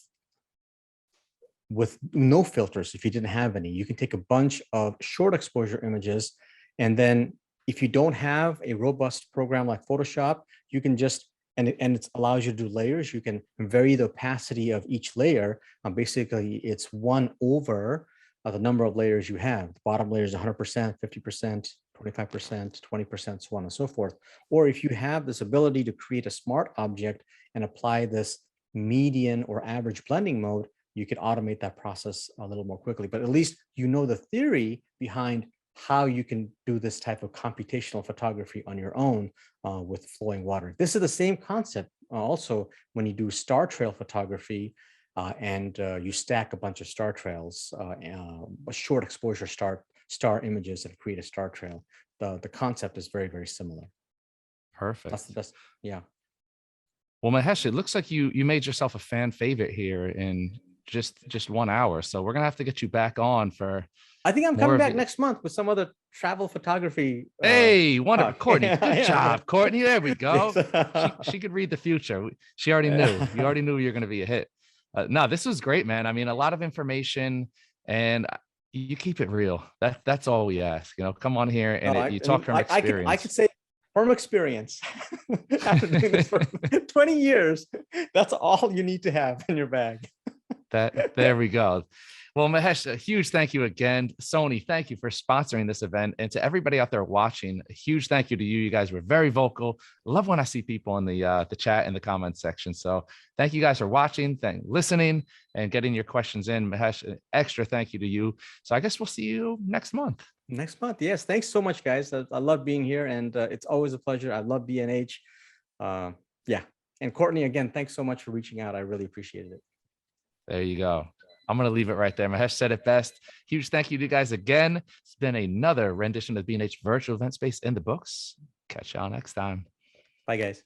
no filters. If you didn't have any, you can take a bunch of short exposure images, and then if you don't have a robust program like Photoshop, you can just, and it allows you to do layers. You can vary the opacity of each layer. Basically, it's 1 over the number of layers you have. The bottom layer is 100%, 50%, 25%, 20%, so on and so forth. Or if you have this ability to create a smart object and apply this median or average blending mode, you can automate that process a little more quickly. But at least you know the theory behind how you can do this type of computational photography on your own with flowing water. This is the same concept also when you do star trail photography and you stack a bunch of star trails, short exposure star images that create a star trail. The concept is very, very similar. Perfect. That's the best. Yeah. Well, Mahesh, it looks like you made yourself a fan favorite here in just 1 hour. So we're gonna have to get you back on for. I think I'm coming back next month with some other travel photography. Hey, wonderful, Courtney. Good Yeah. job, Courtney. There we go. She could read the future. She already knew. You already knew you're going to be a hit. No, this was great, man. I mean, a lot of information, and you keep it real. That's all we ask. You know, come on here and you talk from experience. I could say from experience. After doing this for 20 years, that's all you need to have in your bag. There we go. Well, Mahesh, a huge thank you again. Sony, thank you for sponsoring this event. And to everybody out there watching, a huge thank you to you. You guys were very vocal. Love when I see people in the chat and the comment section. So thank you guys for watching, listening, and getting your questions in. Mahesh, an extra thank you to you. So I guess we'll see you next month. Next month. Yes. Thanks so much, guys. I love being here, and it's always a pleasure. I love B&H. Yeah. And Courtney, again, thanks so much for reaching out. I really appreciated it. There you go. I'm going to leave it right there. Mahesh said it best. Huge thank you to you guys again. It's been another rendition of B&H Virtual Event Space in the books. Catch y'all next time. Bye, guys.